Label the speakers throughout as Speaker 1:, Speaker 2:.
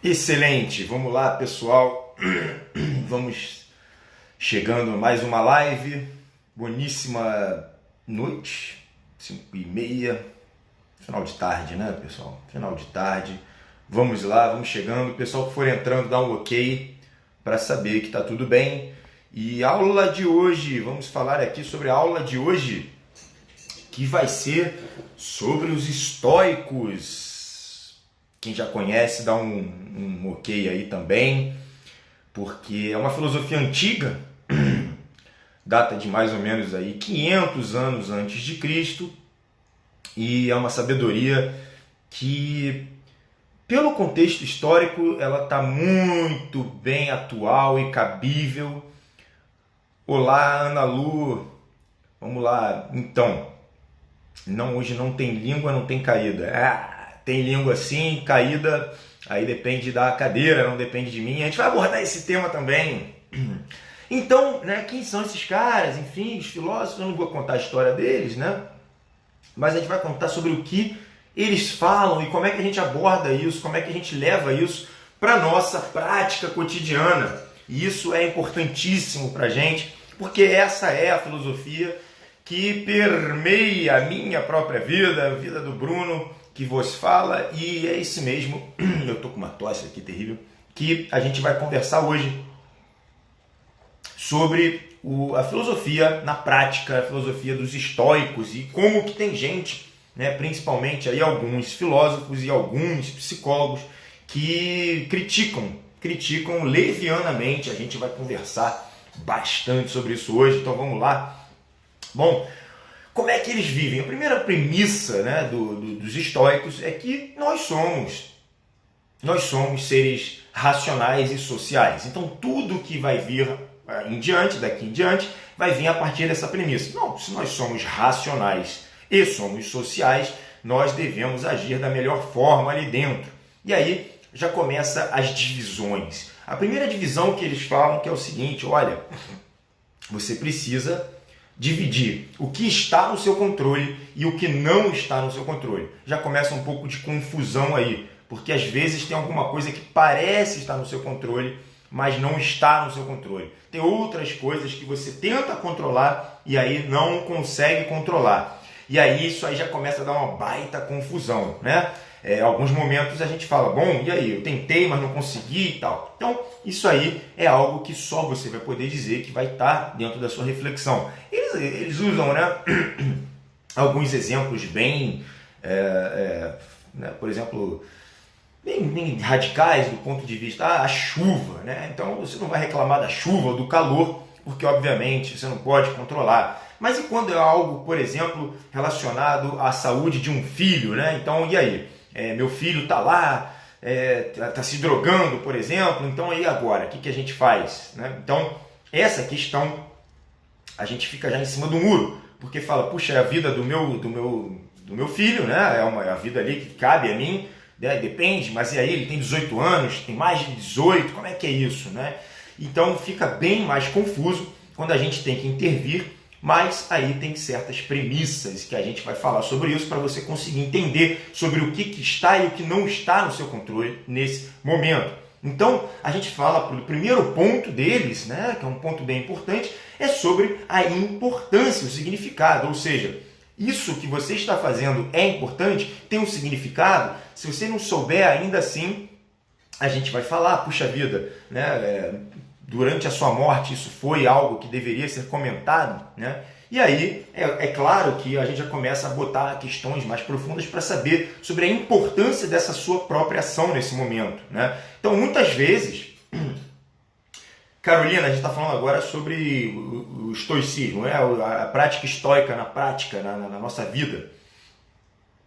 Speaker 1: Excelente, vamos lá pessoal, vamos chegando a mais uma live, boníssima noite, 5h30, final de tarde, né pessoal? Final de tarde, vamos lá, vamos chegando, o pessoal que for entrando dá um ok para saber que está tudo bem. E a aula de hoje, vamos falar aqui sobre a aula de hoje, que vai ser sobre os estoicos. Quem já conhece, dá um ok aí também, porque é uma filosofia antiga, data de mais ou menos aí 500 anos antes de Cristo, e é uma sabedoria que, pelo contexto histórico, ela está muito bem atual e cabível. Olá, Ana Lu, vamos lá, então, hoje não tem língua, não tem caída. Tem língua sim, caída, aí depende da cadeira, não depende de mim. A gente vai abordar esse tema também. Então, né, quem são esses caras? Enfim, os filósofos, eu não vou contar a história deles, né? Mas a gente vai contar sobre o que eles falam e como é que a gente aborda isso, como é que a gente leva isso para a nossa prática cotidiana. E isso é importantíssimo para a gente, porque essa é a filosofia que permeia a minha própria vida, a vida do Bruno, que vos fala, e é esse mesmo, eu tô com uma tosse aqui terrível, que a gente vai conversar hoje sobre a filosofia na prática, a filosofia dos estoicos e como que tem gente, né, principalmente aí alguns filósofos e alguns psicólogos que criticam levianamente. A gente vai conversar bastante sobre isso hoje, então vamos lá. Bom, como é que eles vivem? A primeira premissa, né, dos estoicos é que nós somos seres racionais e sociais. Então tudo que vai vir daqui em diante, vai vir a partir dessa premissa. Não, se nós somos racionais e somos sociais, nós devemos agir da melhor forma ali dentro. E aí já começa as divisões. A primeira divisão que eles falam que é o seguinte: olha, você precisa dividir o que está no seu controle e o que não está no seu controle. Já começa um pouco de confusão aí, porque às vezes tem alguma coisa que parece estar no seu controle, mas não está no seu controle. Tem outras coisas que você tenta controlar e aí não consegue controlar. E aí isso aí já começa a dar uma baita confusão, né? Alguns momentos a gente fala, bom, e aí, eu tentei, mas não consegui e tal. Então, isso aí é algo que só você vai poder dizer, que vai estar dentro da sua reflexão. Eles usam, né, alguns exemplos bem, né, por exemplo, bem radicais do ponto de vista, a chuva, né? Então, você não vai reclamar da chuva ou do calor, porque, obviamente, você não pode controlar. Mas e quando é algo, por exemplo, relacionado à saúde de um filho, né? Então, e aí? Meu filho está lá, está se drogando, por exemplo, então e agora? O que a gente faz? Né? Então, essa questão, a gente fica já em cima do muro, porque fala, puxa, é a vida do meu filho, né? É a vida ali que cabe a mim, né? Depende, mas e aí? Ele tem 18 anos, tem mais de 18, como é que é isso? Né? Então, fica bem mais confuso quando a gente tem que intervir. Mas aí tem certas premissas que a gente vai falar sobre isso para você conseguir entender sobre o que está e o que não está no seu controle nesse momento. Então, a gente fala, o primeiro ponto deles, né, que é um ponto bem importante, é sobre a importância, o significado. Ou seja, isso que você está fazendo é importante, tem um significado. Se você não souber, ainda assim, a gente vai falar, puxa vida, né, durante a sua morte isso foi algo que deveria ser comentado, né? E aí é claro que a gente já começa a botar questões mais profundas para saber sobre a importância dessa sua própria ação nesse momento, né? Então muitas vezes, Carolina, a gente está falando agora sobre o estoicismo, né? A prática estoica na prática, na nossa vida,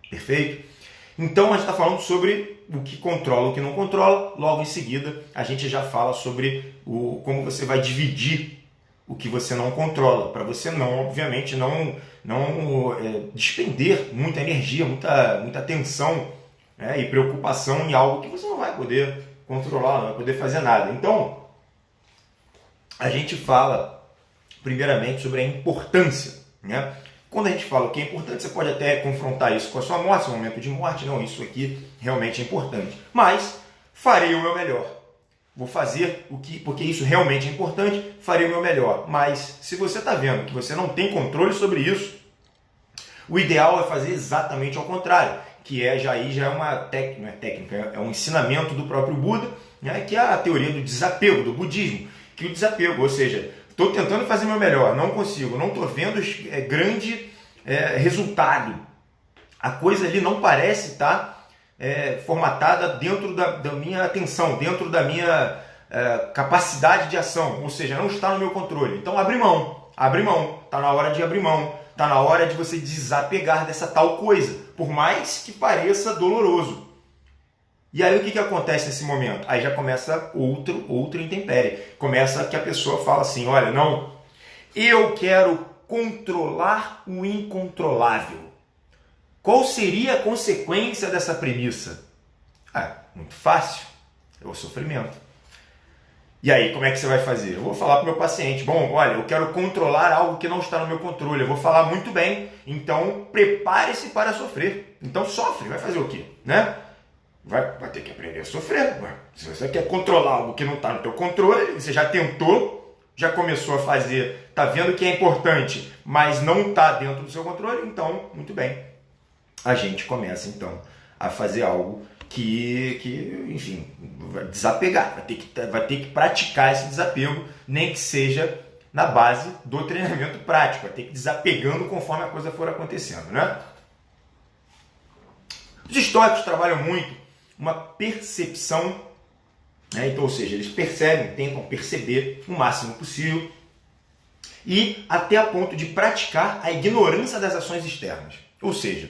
Speaker 1: perfeito? Então a gente está falando sobre o que controla, o que não controla. Logo em seguida a gente já fala sobre como você vai dividir o que você não controla, para você não, obviamente, não despender muita energia, muita atenção, né, e preocupação em algo que você não vai poder controlar, não vai poder fazer nada. Então a gente fala primeiramente sobre a importância, né? Quando a gente fala que é importante, você pode até confrontar isso com a sua morte, seu momento de morte. Não, isso aqui realmente é importante. Mas farei o meu melhor. Vou fazer o que, porque isso realmente é importante, farei o meu melhor. Mas se você está vendo que você não tem controle sobre isso, o ideal é fazer exatamente ao contrário, que já é uma técnica, não é técnica, é um ensinamento do próprio Buda, né, que é a teoria do desapego, do budismo, que o desapego, ou seja, estou tentando fazer o meu melhor, não consigo, não estou vendo grande resultado. A coisa ali não parece estar formatada dentro da minha atenção, dentro da minha capacidade de ação, ou seja, não está no meu controle. Então abre mão, está na hora de abrir mão, está na hora de você desapegar dessa tal coisa, por mais que pareça doloroso. E aí o que acontece nesse momento? Aí já começa outro intempérie. Começa que a pessoa fala assim, olha, não, eu quero controlar o incontrolável. Qual seria a consequência dessa premissa? Muito fácil, é o sofrimento. E aí, como é que você vai fazer? Eu vou falar para o meu paciente, bom, olha, eu quero controlar algo que não está no meu controle, eu vou falar muito bem, então prepare-se para sofrer. Então sofre, vai fazer o quê? Né? Vai ter que aprender a sofrer. Se você quer controlar algo que não está no teu controle, você já tentou, já começou a fazer, está vendo que é importante, mas não está dentro do seu controle, então, muito bem. A gente começa, então, a fazer algo que enfim, vai desapegar, vai ter que praticar esse desapego, nem que seja na base do treinamento prático, vai ter que ir desapegando conforme a coisa for acontecendo, né? Os estoicos trabalham muito uma percepção, né? Então, ou seja, eles tentam perceber o máximo possível e até a ponto de praticar a ignorância das ações externas. Ou seja,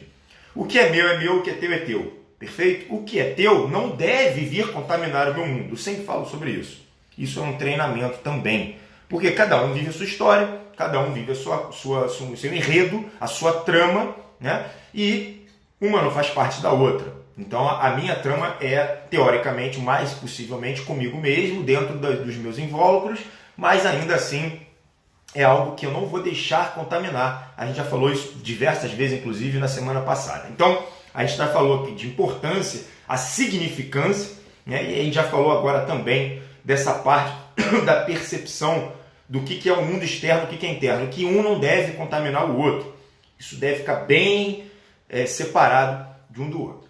Speaker 1: o que é meu, o que é teu. Perfeito? O que é teu não deve vir contaminar o meu mundo. Eu sempre falo sobre isso. Isso é um treinamento também. Porque cada um vive a sua história, cada um vive o seu enredo, a sua trama, né? E uma não faz parte da outra. Então a minha trama é, teoricamente, mais possivelmente comigo mesmo, dentro dos meus invólucros, mas ainda assim é algo que eu não vou deixar contaminar. A gente já falou isso diversas vezes, inclusive na semana passada. Então, a gente já falou aqui de importância, a significância, né? E a gente já falou agora também dessa parte da percepção do que é o mundo externo, o que é interno, que um não deve contaminar o outro. Isso deve ficar bem separado de um do outro.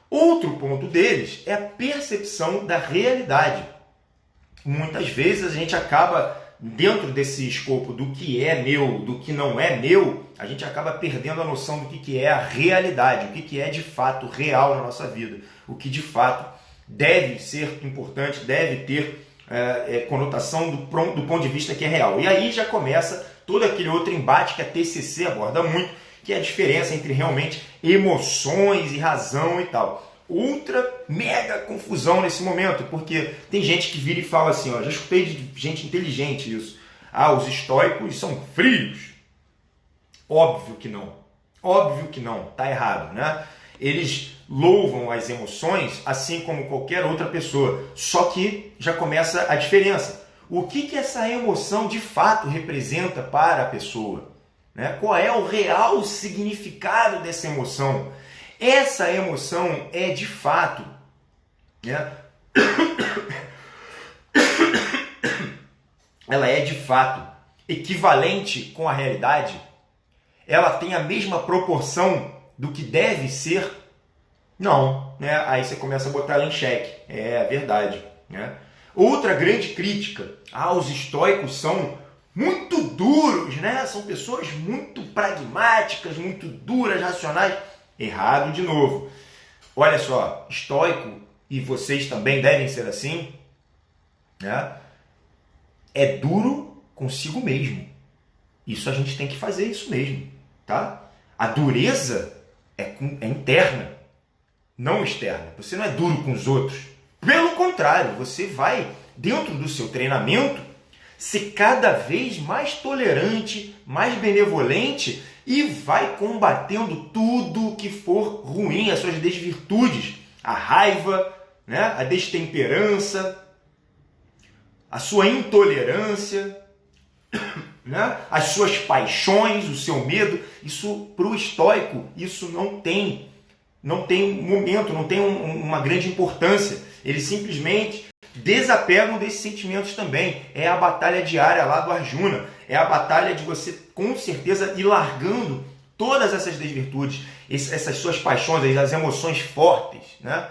Speaker 1: Outro ponto deles é a percepção da realidade. Muitas vezes a gente acaba, dentro desse escopo do que é meu, do que não é meu, a gente acaba perdendo a noção do que é a realidade, o que é de fato real na nossa vida, o que de fato deve ser importante, deve ter conotação do ponto de vista que é real. E aí já começa todo aquele outro embate que a TCC aborda muito, que é a diferença entre realmente emoções e razão e tal. Outra mega confusão nesse momento, porque tem gente que vira e fala assim, já escutei de gente inteligente isso, os estoicos são frios. Óbvio que não, tá errado, né? Eles louvam as emoções assim como qualquer outra pessoa, só que já começa a diferença. O que essa emoção de fato representa para a pessoa? Né? Qual é o real significado dessa emoção? Essa emoção é de fato, né? Ela é de fato equivalente com a realidade? Ela tem a mesma proporção do que deve ser? Não, né? Aí você começa a botar ela em xeque. É verdade, né? Outra grande crítica, os estoicos são muito duros, né? São pessoas muito pragmáticas, muito duras, racionais. Errado de novo. Olha só, estoico, e vocês também devem ser assim, né? É duro consigo mesmo. Isso a gente tem que fazer isso mesmo, tá? A dureza é interna, não externa. Você não é duro com os outros. Pelo contrário, você vai, dentro do seu treinamento, ser cada vez mais tolerante, mais benevolente e vai combatendo tudo que for ruim, as suas desvirtudes, a raiva, né? A destemperança, a sua intolerância, né? As suas paixões, o seu medo. Isso, para o estoico, isso não tem momento, não tem uma grande importância. Eles simplesmente desapegam desses sentimentos também. É a batalha diária lá do Arjuna. É a batalha de você, com certeza, ir largando todas essas desvirtudes, essas suas paixões, as emoções fortes, né?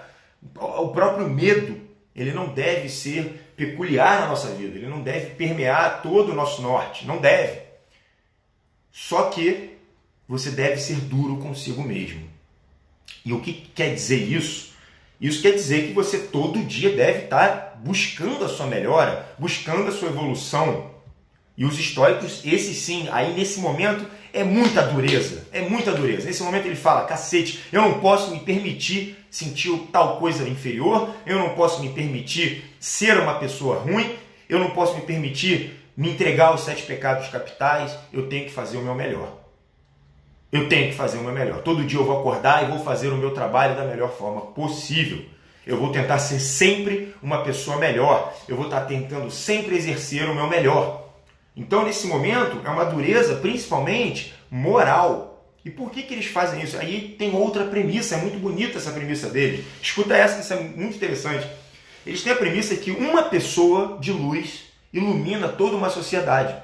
Speaker 1: O próprio medo, ele não deve ser peculiar na nossa vida. Ele não deve permear todo o nosso norte. Não deve. Só que você deve ser duro consigo mesmo. E o que quer dizer isso? Isso quer dizer que você todo dia deve estar buscando a sua melhora, buscando a sua evolução. E os estoicos, esses sim, aí nesse momento é muita dureza. É muita dureza. Nesse momento ele fala, cacete, eu não posso me permitir sentir tal coisa inferior, eu não posso me permitir ser uma pessoa ruim, eu não posso me permitir me entregar aos 7 pecados capitais, eu tenho que fazer o meu melhor. Eu tenho que fazer o meu melhor. Todo dia eu vou acordar e vou fazer o meu trabalho da melhor forma possível. Eu vou tentar ser sempre uma pessoa melhor. Eu vou estar tentando sempre exercer o meu melhor. Então, nesse momento, é uma dureza principalmente moral. E por que eles fazem isso? Aí tem outra premissa, é muito bonita essa premissa deles. Escuta essa, que isso é muito interessante. Eles têm a premissa que uma pessoa de luz ilumina toda uma sociedade.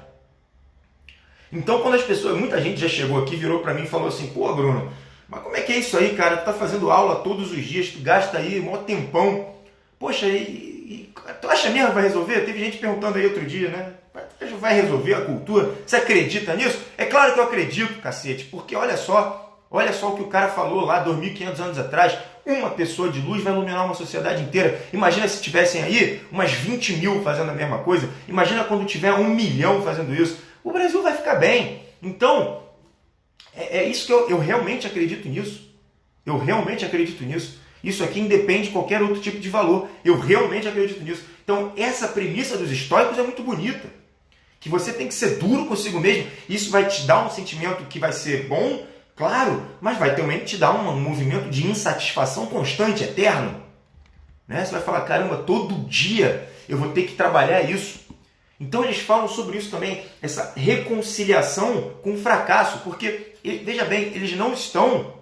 Speaker 1: Então, quando as pessoas, muita gente já chegou aqui, virou para mim e falou assim, pô, Bruno, mas como é que é isso aí, cara? Tu tá fazendo aula todos os dias, tu gasta aí um maior tempão. Poxa, tu acha mesmo que vai resolver? Teve gente perguntando aí outro dia, né? Vai resolver a cultura? Você acredita nisso? É claro que eu acredito, cacete, porque olha só o que o cara falou lá 2.500 anos atrás. Uma pessoa de luz vai iluminar uma sociedade inteira. Imagina se tivessem aí umas 20 mil fazendo a mesma coisa. Imagina quando tiver 1 milhão fazendo isso. O Brasil vai ficar bem. Então, é isso que eu realmente acredito nisso. Eu realmente acredito nisso. Isso aqui independe de qualquer outro tipo de valor. Eu realmente acredito nisso. Então, essa premissa dos estoicos é muito bonita. Que você tem que ser duro consigo mesmo. Isso vai te dar um sentimento que vai ser bom, claro, mas vai também te dar um movimento de insatisfação constante, eterno. Né? Você vai falar, caramba, todo dia eu vou ter que trabalhar isso. Então eles falam sobre isso também, essa reconciliação com o fracasso, porque, veja bem, eles não estão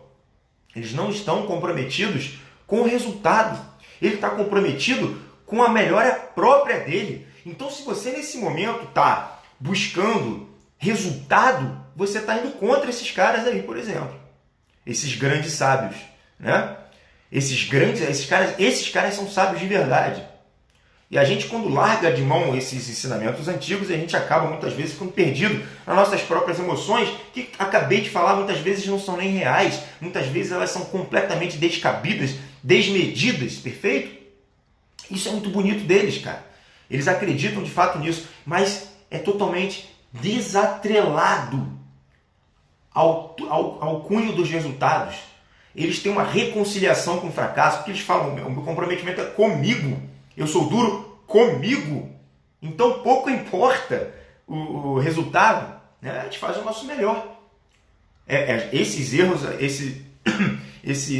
Speaker 1: comprometidos com o resultado. Ele está comprometido com a melhora própria dele. Então, se você nesse momento está buscando resultado, você está indo contra esses caras aí, por exemplo. Esses grandes sábios, né? Esses caras são sábios de verdade. E a gente, quando larga de mão esses ensinamentos antigos, a gente acaba muitas vezes ficando perdido nas nossas próprias emoções, que acabei de falar, muitas vezes não são nem reais, muitas vezes elas são completamente descabidas, desmedidas, perfeito? Isso é muito bonito deles, cara. Eles acreditam de fato nisso, mas é totalmente desatrelado ao cunho dos resultados. Eles têm uma reconciliação com o fracasso, porque eles falam, o meu comprometimento é comigo. Eu sou duro comigo, então pouco importa o resultado, né? A gente faz o nosso melhor. Esses erros,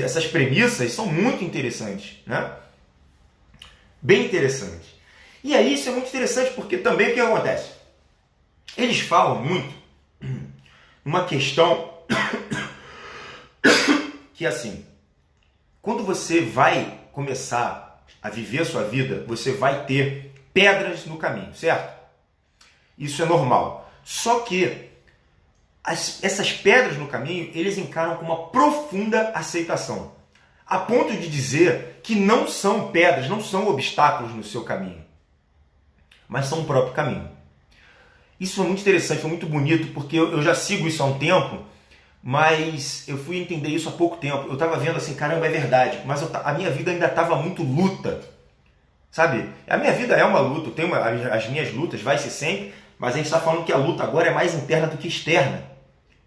Speaker 1: essas premissas são muito interessantes, né? Bem interessantes. E aí isso é muito interessante porque também o que acontece? Eles falam muito uma questão que assim, quando você vai começar a viver a sua vida, você vai ter pedras no caminho, certo? Isso é normal. Só que essas pedras no caminho, eles encaram com uma profunda aceitação. A ponto de dizer que não são pedras, não são obstáculos no seu caminho, mas são o próprio caminho. Isso foi muito interessante, foi muito bonito, porque eu já sigo isso há um tempo, mas eu fui entender isso há pouco tempo. Eu estava vendo assim, caramba, é verdade, mas a minha vida ainda estava muito luta, sabe? A minha vida é uma luta, eu tenho as minhas lutas, vai ser sempre, mas a gente está falando que a luta agora é mais interna do que externa,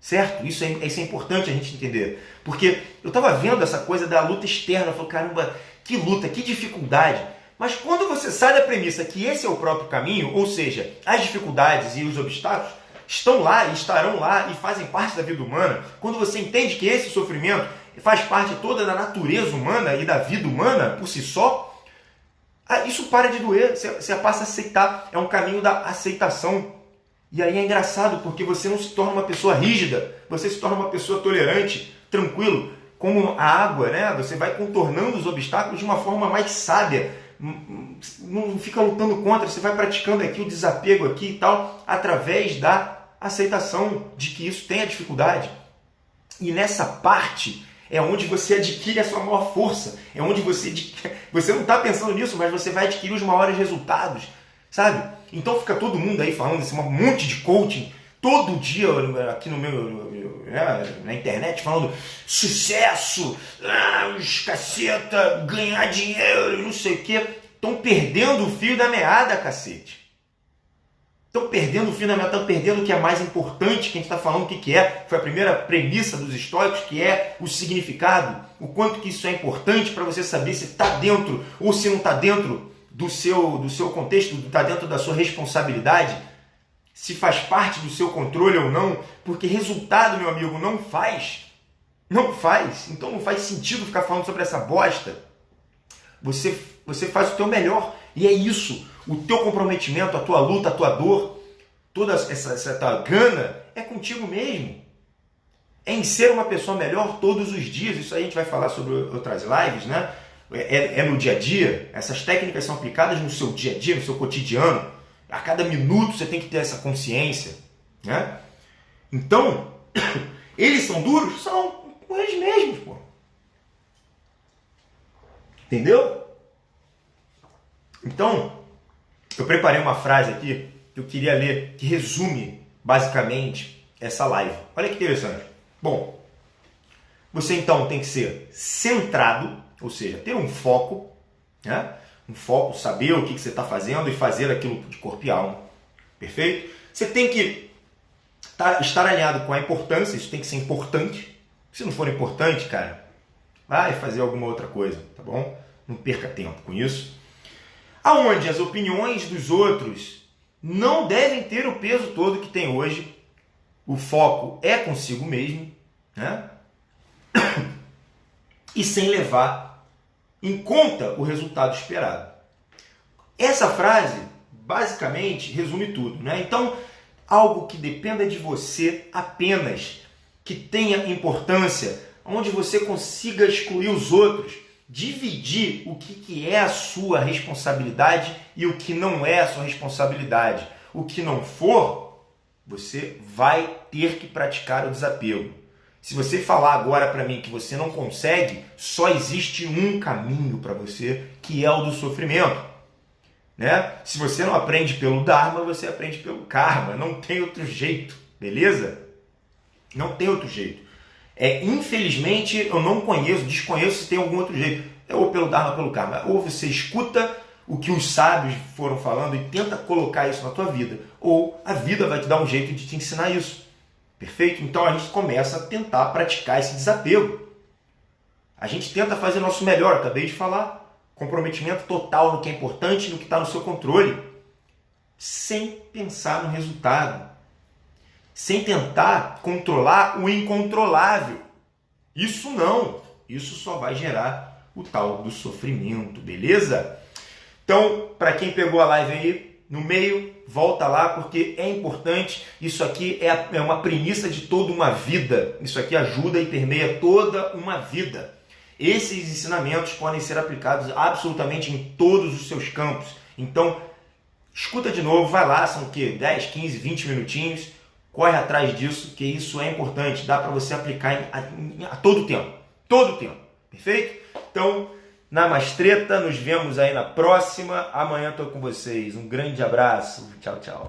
Speaker 1: certo? Isso é importante a gente entender, porque eu estava vendo essa coisa da luta externa, eu falei, caramba, que luta, que dificuldade. Mas quando você sai da premissa que esse é o próprio caminho, ou seja, as dificuldades e os obstáculos estão lá e estarão lá e fazem parte da vida humana, quando você entende que esse sofrimento faz parte toda da natureza humana e da vida humana por si só, isso para de doer, você passa a aceitar, é um caminho da aceitação. E aí é engraçado porque você não se torna uma pessoa rígida, você se torna uma pessoa tolerante, tranquilo. como a água, né? Você vai contornando os obstáculos de uma forma mais sábia. Não fica lutando contra, você vai praticando aqui o desapego aqui e tal, através da aceitação de que isso tem a dificuldade. E nessa parte é onde você adquire a sua maior força, é onde você não está pensando nisso, mas você vai adquirir os maiores resultados, sabe? Então fica todo mundo aí falando esse monte de coaching, todo dia aqui no na internet, falando sucesso, os caceta, ganhar dinheiro, não sei o quê. Estão perdendo o fio da meada, cacete. Estão perdendo o fio da meada, estão perdendo o que é mais importante, que a gente está falando o que é. Foi a primeira premissa dos estoicos, que é o significado, o quanto que isso é importante para você saber se está dentro ou se não está dentro do seu contexto, está dentro da sua responsabilidade, se faz parte do seu controle ou não, porque resultado, meu amigo, não faz. Então não faz sentido ficar falando sobre essa bosta. Você faz o teu melhor, e é isso. O teu comprometimento, a tua luta, a tua dor, toda essa tua gana é contigo mesmo. É em ser uma pessoa melhor todos os dias. Isso aí a gente vai falar sobre outras lives, né? É no dia a dia. Essas técnicas são aplicadas no seu dia a dia, no seu cotidiano. A cada minuto você tem que ter essa consciência, né? Então, eles são duros? São com eles mesmos, pô. Entendeu? Então, eu preparei uma frase aqui que eu queria ler, que resume basicamente essa live. Olha que interessante. Bom, você então tem que ser centrado, ou seja, ter um foco, né? Um foco, saber o que você está fazendo e fazer aquilo de corpo e alma. Perfeito? Você tem que estar alinhado com a importância, isso tem que ser importante. Se não for importante, cara, vai fazer alguma outra coisa, tá bom? Não perca tempo com isso. Aonde as opiniões dos outros não devem ter o peso todo que tem hoje. O foco é consigo mesmo, né? E sem levar em conta o resultado esperado. Essa frase basicamente resume tudo, né? Então, algo que dependa de você apenas, que tenha importância, onde você consiga excluir os outros, dividir o que é a sua responsabilidade e o que não é a sua responsabilidade. O que não for, você vai ter que praticar o desapego. Se você falar agora para mim que você não consegue, só existe um caminho para você, que é o do sofrimento, né? Se você não aprende pelo Dharma, você aprende pelo Karma. Não tem outro jeito, beleza? Não tem outro jeito. Infelizmente, eu não desconheço se tem algum outro jeito. É ou pelo Dharma ou pelo Karma. Ou você escuta o que os sábios foram falando e tenta colocar isso na tua vida, ou a vida vai te dar um jeito de te ensinar isso. Perfeito? Então a gente começa a tentar praticar esse desapego. A gente tenta fazer o nosso melhor, acabei de falar. Comprometimento total no que é importante, no que está no seu controle. Sem pensar no resultado. Sem tentar controlar o incontrolável. Isso não. Isso só vai gerar o tal do sofrimento, beleza? Então, para quem pegou a live aí, no meio, volta lá, porque é importante. Isso aqui é uma premissa de toda uma vida. Isso aqui ajuda e permeia toda uma vida. Esses ensinamentos podem ser aplicados absolutamente em todos os seus campos. Então, escuta de novo, vai lá, são o quê? 10, 15, 20 minutinhos. Corre atrás disso, que isso é importante. Dá para você aplicar a todo tempo. Todo tempo. Perfeito? Então, Namastreta, nos vemos aí na próxima. Amanhã estou com vocês. Um grande abraço. Tchau, tchau.